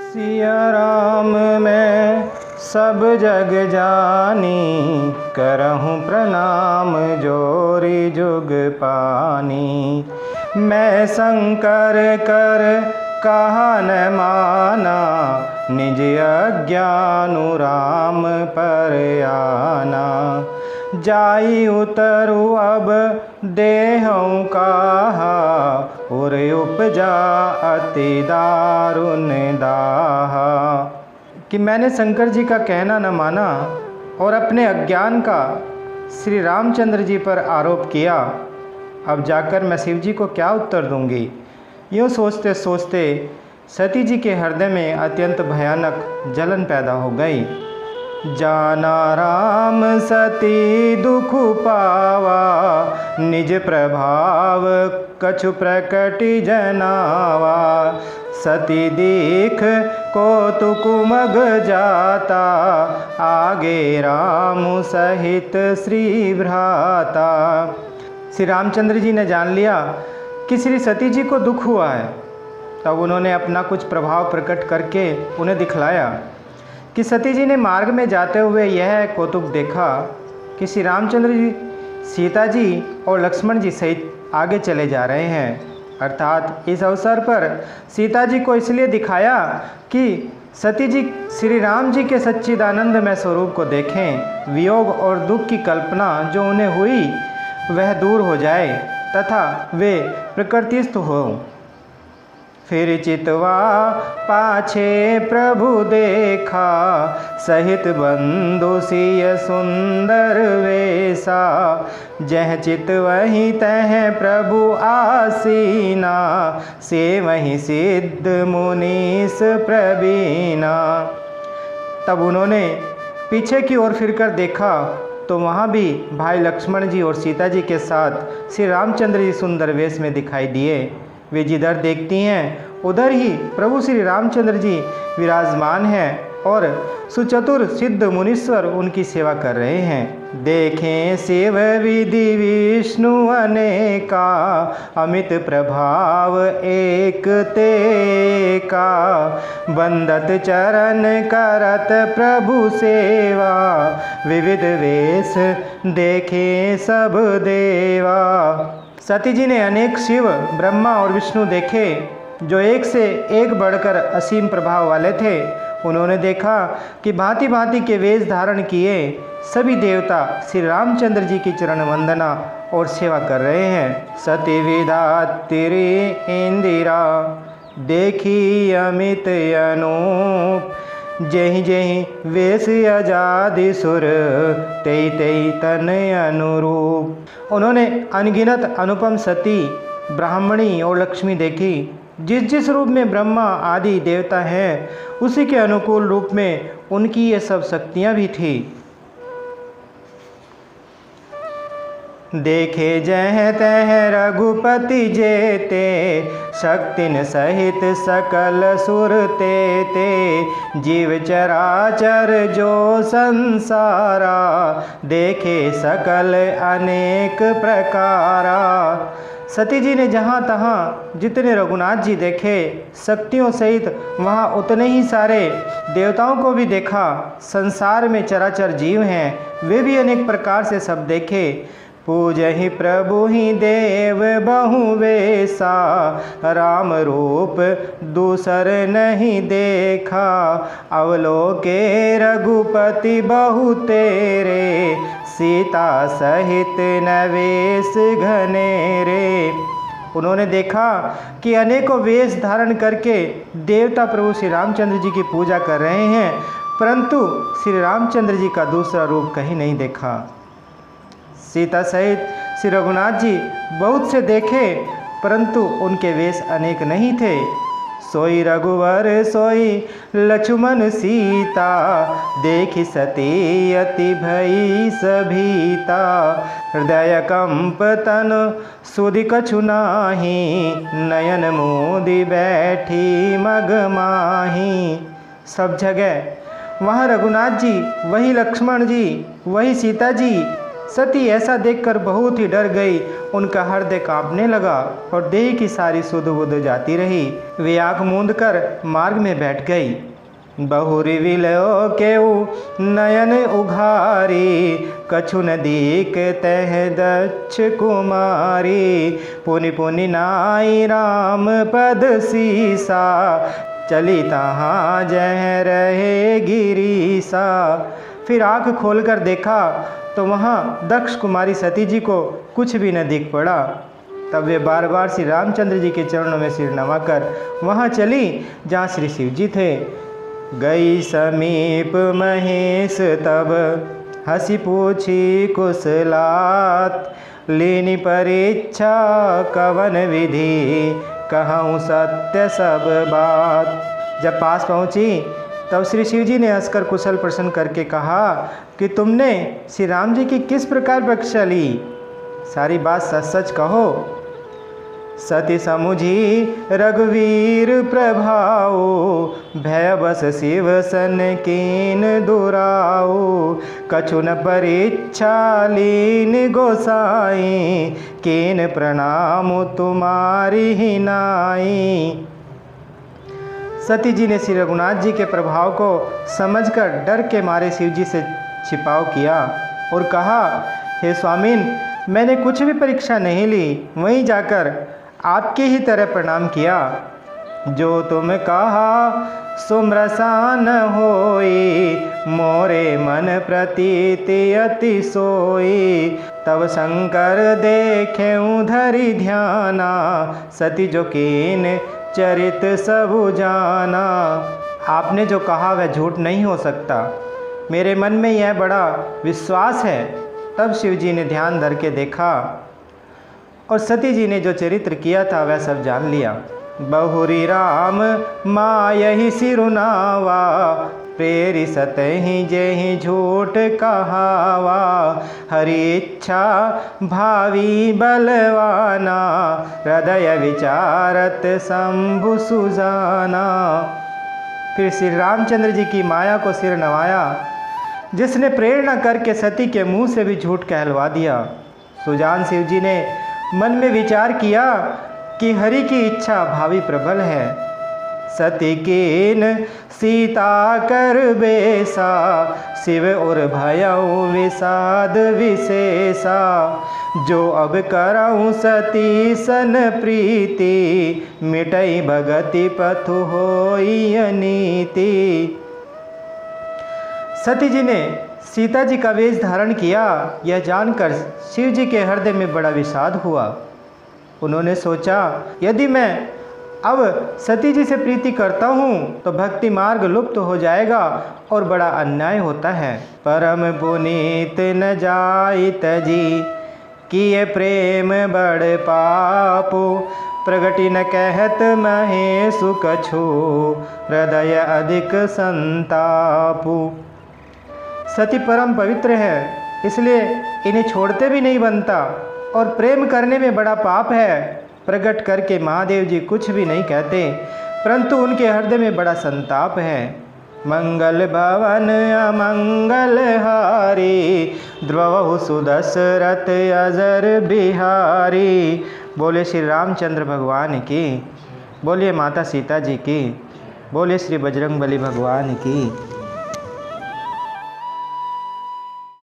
सिया राम मैं सब जग जानी, करहूँ प्रणाम जोरी जुग पानी। मैं शंकर कर कहा न माना, निज अज्ञानु राम पर आना। जाई उतरु अब देहऊँ कहा, उर उपजा अति दारुण दाहा। कि मैंने शंकर जी का कहना न माना और अपने अज्ञान का श्री रामचंद्र जी पर आरोप किया। अब जाकर मैं शिव जी को क्या उत्तर दूंगी। यूँ सोचते सोचते सती जी के हृदय में अत्यंत भयानक जलन पैदा हो गई। जाना राम सती दुख पावा, निज प्रभाव कछु प्रकटि जनावा। सती दीख कौतुक मग जाता, आगे राम सहित श्री भ्राता। श्री रामचंद्र जी ने जान लिया कि श्री सती जी को दुख हुआ है। तब उन्होंने अपना कुछ प्रभाव प्रकट करके उन्हें दिखलाया कि सती जी ने मार्ग में जाते हुए यह कौतुक देखा कि श्री रामचंद्र जी सीता जी और लक्ष्मण जी सहित आगे चले जा रहे हैं। अर्थात इस अवसर पर सीता जी को इसलिए दिखाया कि सती जी श्री राम जी के सच्चिदानंदमय स्वरूप को देखें, वियोग और दुख की कल्पना जो उन्हें हुई वह दूर हो जाए तथा वे प्रकृतिस्थ हो। फिर चितवा पाछे प्रभु देखा, सहित बंधु सिय सुंदर वेसा। जह चित वहीं तह प्रभु आसीना, से वहीं सिद्ध मुनीस प्रवीणा। तब उन्होंने पीछे की ओर फिरकर देखा तो वहाँ भी भाई लक्ष्मण जी और सीता जी के साथ श्री रामचंद्र जी सुंदर वेश में दिखाई दिए। वे जिधर देखती हैं उधर ही प्रभु श्री रामचंद्र जी विराजमान हैं और सुचतुर सिद्ध मुनीश्वर उनकी सेवा कर रहे हैं। देखें शिव विधि विष्णु अनेका, अमित प्रभाव एक ते का। बंदत चरण करत प्रभु सेवा, विविध वेश देखें सब देवा। सती जी ने अनेक शिव ब्रह्मा और विष्णु देखे जो एक से एक बढ़कर असीम प्रभाव वाले थे। उन्होंने देखा कि भांति भांति के वेश धारण किए सभी देवता श्री रामचंद्र जी की चरण वंदना और सेवा कर रहे हैं। सती विधात्री इंदिरा, देखी अमित अनूप। जहि जहि वेश आजादि सुर, तेई तेई तन अनुरूप। उन्होंने अनगिनत अनुपम सती, ब्राह्मणी और लक्ष्मी देखी। जिस जिस रूप में ब्रह्मा आदि देवता हैं उसी के अनुकूल रूप में उनकी ये सब शक्तियाँ भी थी। देखे जह तह रघुपति जेते, शक्तिन सहित सकल सुर ते। जीव चराचर जो संसारा, देखे सकल अनेक प्रकारा। सती जी ने जहाँ तहाँ जितने रघुनाथ जी देखे शक्तियों सहित, वहाँ उतने ही सारे देवताओं को भी देखा। संसार में चराचर जीव हैं वे भी अनेक प्रकार से सब देखे। पूजहि प्रभु ही देव बहु वेसा, राम रूप दूसर नहीं देखा। अवलोके रघुपति बहु तेरे, सीता सहित नवेश घनेरे। उन्होंने देखा कि अनेकों वेश धारण करके देवता प्रभु श्री रामचंद्र जी की पूजा कर रहे हैं, परंतु श्री रामचंद्र जी का दूसरा रूप कहीं नहीं देखा। सीता सहित श्री रघुनाथ जी बहुत से देखे, परंतु उनके वेश अनेक नहीं थे। सोई रघुवर सोई लक्ष्मण सीता, देखि सती अति भई सभीता। हृदय कंप तन सुधि कछु नाही, नयन मोदी बैठी मग माही। सब जगह वहाँ रघुनाथ जी, वही लक्ष्मण जी, वही सीता जी सती ऐसा देखकर बहुत ही डर गई। उनका हृदय कांपने लगा और देह की सारी सुध बुध जाती रही। वे आँख मूंद कर मार्ग में बैठ गई। बहुरी विलयो केऊ नयन उघारी, कछु न दीक तह दक्ष कुमारी। पुनि पुनि नाई राम पद सीसा, चली तहाँ जह रहे गिरीसा। फिर आँख खोलकर देखा तो वहाँ दक्ष कुमारी सती जी को कुछ भी न दिख पड़ा। तब वे बार बार श्री रामचंद्र जी के चरणों में सिर नवाकर वहाँ चली जहाँ श्री शिव जी थे। गई समीप महेश तब, हंसी पूछी कुशलात। लेनी परीक्षा कवन विधि, कहूँ सत्य सब बात। जब पास पहुँची तब श्री शिव जी ने हंसकर कुशल प्रश्न करके कहा कि तुमने श्री राम जी की किस प्रकार परीक्षा ली, सारी बात सच सच कहो। सती समुझी रघुवीर प्रभाओ, भय बस शिव सन कीन दुराओ। कछु न परीक्षा लीन गोसाई, कीन प्रणाम तुम्हारी ही नाई। सती जी ने श्री रघुनाथ जी के प्रभाव को समझकर डर के मारे शिव जी से छिपाव किया और कहा, हे स्वामीन, मैंने कुछ भी परीक्षा नहीं ली, वहीं जाकर आपकी ही तरह प्रणाम किया। जो तुम कहा सुमरसान होई, मोरे मन प्रतीति अति सोई। तब शंकर देखे धरि ध्याना, सती जो कीन चरित सबु जाना। आपने जो कहा वह झूठ नहीं हो सकता, मेरे मन में यह बड़ा विश्वास है। तब शिव जी ने ध्यान धर के देखा और सती जी ने जो चरित्र किया था वह सब जान लिया। बहुरी राम मायहि सिरुनावा, प्रेरि सतहि जेहि झूठ कहावा। हरि इच्छा भावी बलवाना, हृदय विचारत शंभु सुजाना। फिर श्री रामचंद्र जी की माया को सिर नवाया, जिसने प्रेरणा करके सती के मुंह से भी झूठ कहलवा दिया। सुजान शिव जी ने मन में विचार किया कि हरि की इच्छा भावी प्रबल है। सती कीन सीता कर बेसा, शिव और भयउ विषाद विशेषा। जो अब करऊँ सती सन प्रीति, मिटई भगति पथु होई अनीति। सती जी ने सीता जी का वेश धारण किया, यह जानकर शिव जी के हृदय में बड़ा विषाद हुआ। उन्होंने सोचा, यदि मैं अब सती जी से प्रीति करता हूँ तो भक्ति मार्ग लुप्त हो जाएगा और बड़ा अन्याय होता है। परम पुनीत न जाइत जी, किए प्रेम बड़ पापो। प्रगति न कहत महेशु कछु, हृदय अधिक संतापु। सती परम पवित्र है, इसलिए इन्हें छोड़ते भी नहीं बनता, और प्रेम करने में बड़ा पाप है। प्रकट करके महादेव जी कुछ भी नहीं कहते, परंतु उनके हृदय में बड़ा संताप है। मंगल भवन अमंगल हारी, द्रवहु सुदशरथ अजर बिहारी। बोले श्री रामचंद्र भगवान की, बोलिए माता सीता जी की, बोले श्री बजरंगबली भगवान की।